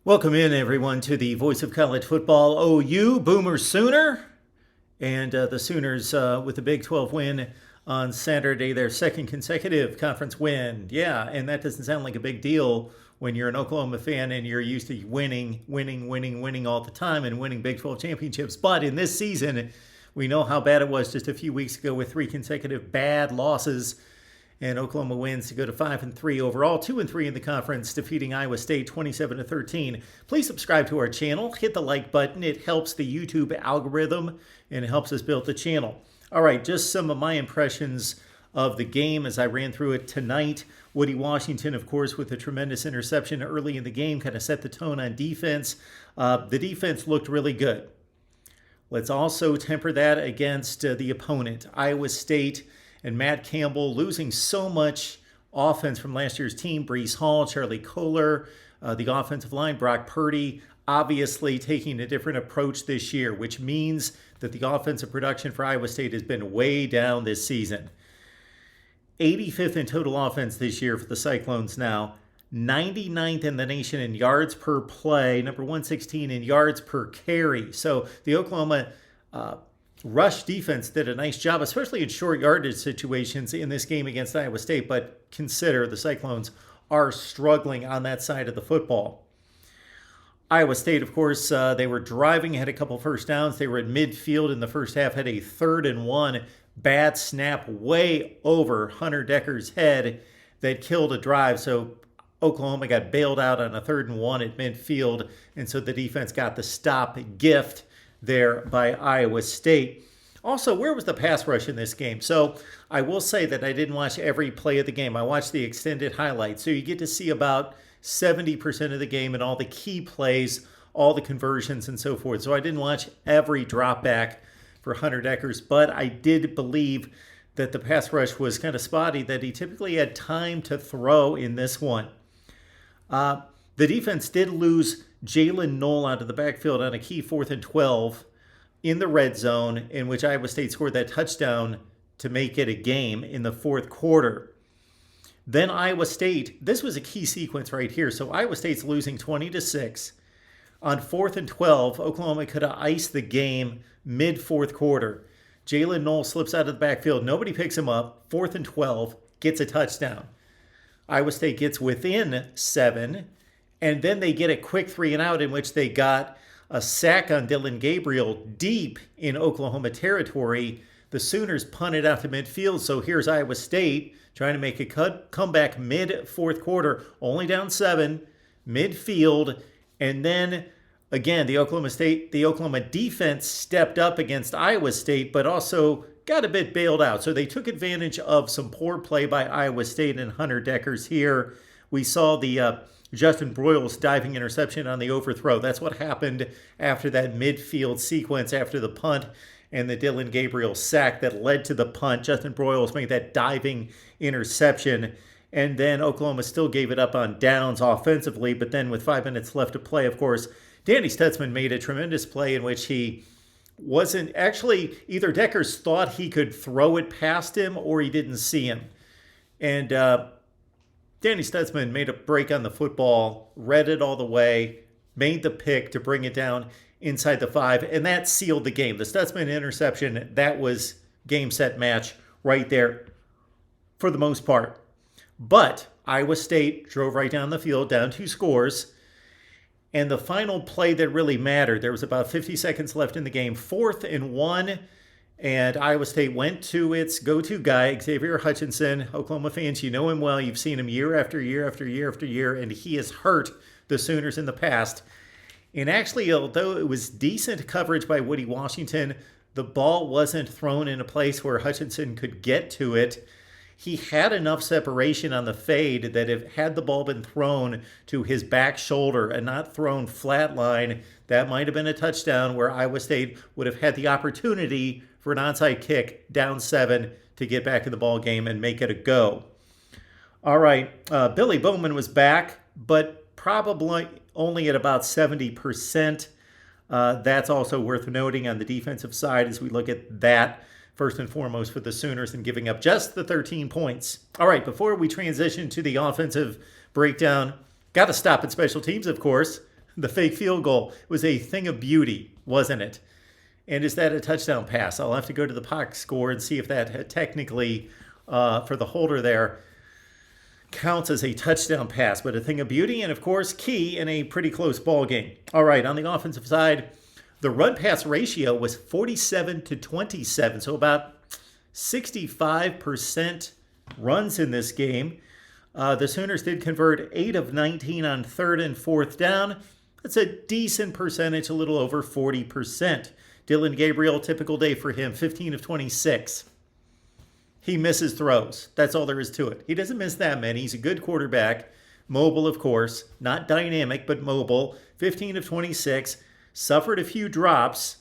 Welcome in, everyone, to the Voice of College Football OU Boomer Sooner. And the Sooners with a Big 12 win on Saturday, their second consecutive conference win. Yeah, and that doesn't sound like a big deal when you're an Oklahoma fan and you're used to winning all the time and winning Big 12 championships. But in this season, we know how bad it was just a few weeks ago with three consecutive bad losses. And Oklahoma wins to go to 5-3 overall, 2-3 in the conference, defeating Iowa State 27-13. Please subscribe to our channel, hit the like button. It helps the YouTube algorithm and it helps us build the channel. All right, just some of my impressions of the game as I ran through it tonight. Woody Washington, of course, with a tremendous interception early in the game, kind of set the tone on defense. The defense looked really good. Let's also temper that against the opponent, Iowa State. And Matt Campbell losing so much offense from last year's team. Breece Hall, Charlie Kohler, the offensive line, Brock Purdy, obviously taking a different approach this year, which means that the offensive production for Iowa State has been way down this season. 85th in total offense this year for the Cyclones now. 99th in the nation in yards per play. Number 116 in yards per carry. So the Oklahoma rush defense did a nice job, especially in short yardage situations in this game against Iowa State. But consider the Cyclones are struggling on that side of the football. Iowa State, of course, they were driving, had a couple first downs. They were at midfield in the first half, had a 3rd and 1 bad snap way over Hunter Decker's head that killed a drive. So Oklahoma got bailed out on a 3rd and 1 at midfield, and so the defense got the stop gift there by Iowa State. Also, where was the pass rush in this game? So I will say that I didn't watch every play of the game. I watched the extended highlights. So you get to see about 70% of the game and all the key plays, all the conversions and so forth. So I didn't watch every drop back for Hunter Deckers, but I did believe that the pass rush was kind of spotty, that he typically had time to throw in this one. The defense did lose Jalen Knoll out of the backfield on a key 4th and 12 in the red zone, in which Iowa State scored that touchdown to make it a game in the 4th quarter. Then Iowa State, this was a key sequence right here. So Iowa State's losing 20-6. On 4th and 12, Oklahoma could have iced the game mid-4th quarter. Jalen Knoll slips out of the backfield. Nobody picks him up. 4th and 12, gets a touchdown. Iowa State gets within 7. And then they get a quick 3 and out in which they got a sack on Dillon Gabriel deep in Oklahoma territory. The Sooners punted out to midfield. So here's Iowa State trying to make a comeback mid-4th quarter, only down 7, midfield. And then again, the Oklahoma defense stepped up against Iowa State, but also got a bit bailed out. So they took advantage of some poor play by Iowa State and Hunter Deckers here. We saw the Justin Broyles diving interception on the overthrow. That's what happened after that midfield sequence after the punt and the Dillon Gabriel sack that led to the punt. Justin Broyles made that diving interception, and then Oklahoma still gave it up on downs offensively, but then with 5 minutes left to play, of course, Danny Stutzman made a tremendous play in which he wasn't actually, either Deckers thought he could throw it past him or he didn't see him. And Danny Stutzman made a break on the football, read it all the way, made the pick to bring it down inside the 5, and that sealed the game. The Stutzman interception, that was game, set, match right there for the most part. But Iowa State drove right down the field, down 2 scores, and the final play that really mattered, there was about 50 seconds left in the game, 4th and 1, and Iowa State went to its go-to guy, Xavier Hutchinson. Oklahoma fans, you know him well. You've seen him year after year after year after year, and he has hurt the Sooners in the past. And actually, although it was decent coverage by Woody Washington, the ball wasn't thrown in a place where Hutchinson could get to it. He had enough separation on the fade that if had the ball been thrown to his back shoulder and not thrown flat line, that might have been a touchdown where Iowa State would have had the opportunity for an onside kick down 7 to get back in the ball game and make it a go. All right, Billy Bowman was back, but probably only at about 70%. That's also worth noting on the defensive side as we look at that first and foremost for the Sooners and giving up just the 13 points. All right, before we transition to the offensive breakdown, got to stop at special teams, of course. The fake field goal was a thing of beauty, wasn't it? And is that a touchdown pass? I'll have to go to the box score and see if that technically, for the holder there, counts as a touchdown pass. But a thing of beauty and, of course, key in a pretty close ball game. All right, on the offensive side, the run-pass ratio was 47-27, so about 65% runs in this game. The Sooners did convert 8 of 19 on 3rd and 4th down. That's a decent percentage, a little over 40%. Dylan Gabriel, typical day for him, 15 of 26. He misses throws. That's all there is to it. He doesn't miss that many. He's a good quarterback. Mobile, of course. Not dynamic, but mobile. 15 of 26. Suffered a few drops.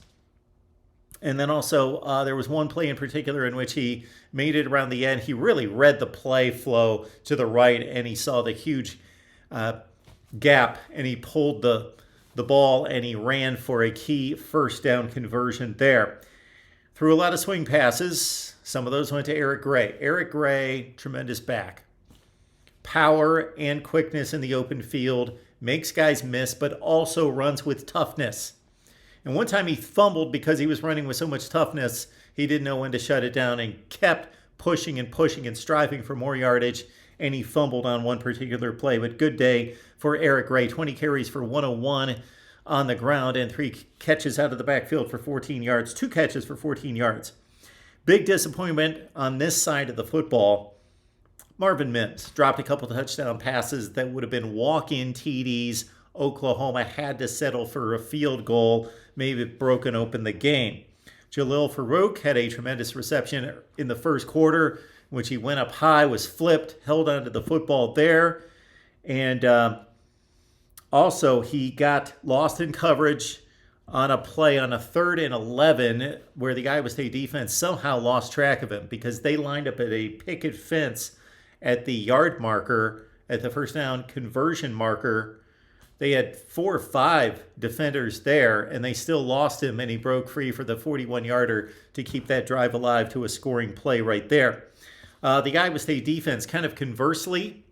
And then also, there was one play in particular in which he made it around the end. He really read the play flow to the right, and he saw the huge gap, and he pulled the ball, and he ran for a key first down conversion there. Threw a lot of swing passes. Some of those went to Eric Gray. Eric Gray, tremendous back. Power and quickness in the open field. Makes guys miss, but also runs with toughness. And one time he fumbled because he was running with so much toughness, he didn't know when to shut it down and kept pushing and pushing and striving for more yardage, and he fumbled on one particular play. But good day for Eric Gray. 20 carries for 101 on the ground and 3 catches out of the backfield for 14 yards. 2 catches for 14 yards. Big disappointment on this side of the football. Marvin Mims dropped a couple of touchdown passes that would have been walk-in TDs. Oklahoma had to settle for a field goal, maybe broken open the game. Jalil Farouk had a tremendous reception in the first quarter, which he went up high, was flipped, held onto the football there. And also he got lost in coverage on a play on a 3rd and 11 where the Iowa State defense somehow lost track of him because they lined up at a picket fence at the yard marker, at the first down conversion marker. They had 4 or 5 defenders there, and they still lost him, and he broke free for the 41-yarder to keep that drive alive to a scoring play right there. The Iowa State defense, kind of conversely,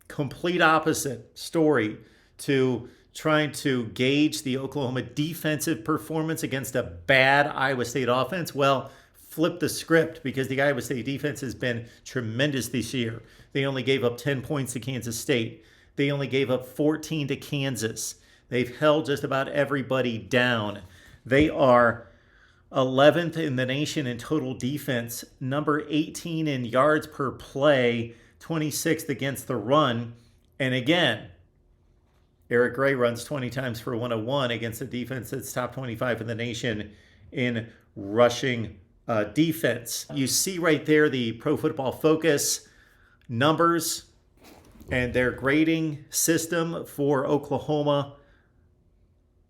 complete opposite story to trying to gauge the Oklahoma defensive performance against a bad Iowa State offense. Well, flip the script because the Iowa State defense has been tremendous this year. They only gave up 10 points to Kansas State. They only gave up 14 to Kansas. They've held just about everybody down. They are 11th in the nation in total defense, number 18 in yards per play, 26th against the run. And again, Eric Gray runs 20 times for 101 against a defense that's top 25 in the nation in rushing defense. You see right there the Pro Football Focus numbers and their grading system for Oklahoma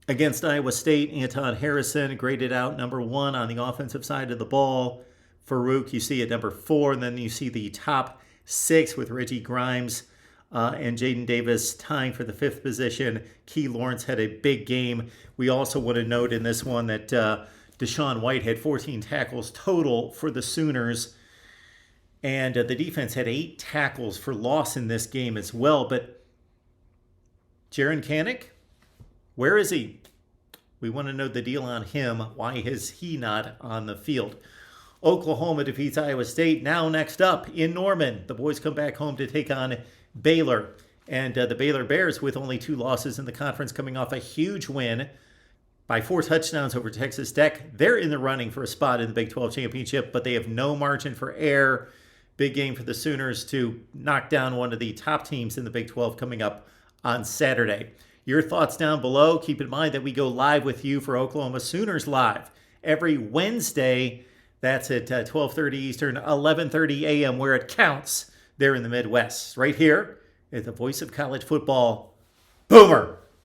against Iowa State. Anton Harrison graded out number 1 on the offensive side of the ball. Farouk, you see at number 4, and then you see the top 6 with Reggie Grimes and Jaden Davis tying for the 5th position. Key Lawrence had a big game. We also want to note in this one that Deshaun White had 14 tackles total for the Sooners. And the defense had 8 tackles for loss in this game as well. But Jaron Kanik, where is he? We want to know the deal on him. Why is he not on the field? Oklahoma defeats Iowa State. Now next up in Norman, the boys come back home to take on Baylor. And the Baylor Bears, with only 2 losses in the conference, coming off a huge win by 4 touchdowns over Texas Tech. They're in the running for a spot in the Big 12 championship, but they have no margin for error. Big game for the Sooners to knock down one of the top teams in the Big 12 coming up on Saturday. Your thoughts down below. Keep in mind that we go live with you for Oklahoma Sooners Live every Wednesday. That's at 12:30 Eastern, 11:30 a.m. where it counts there in the Midwest. Right here at the voice of college football, Boomer.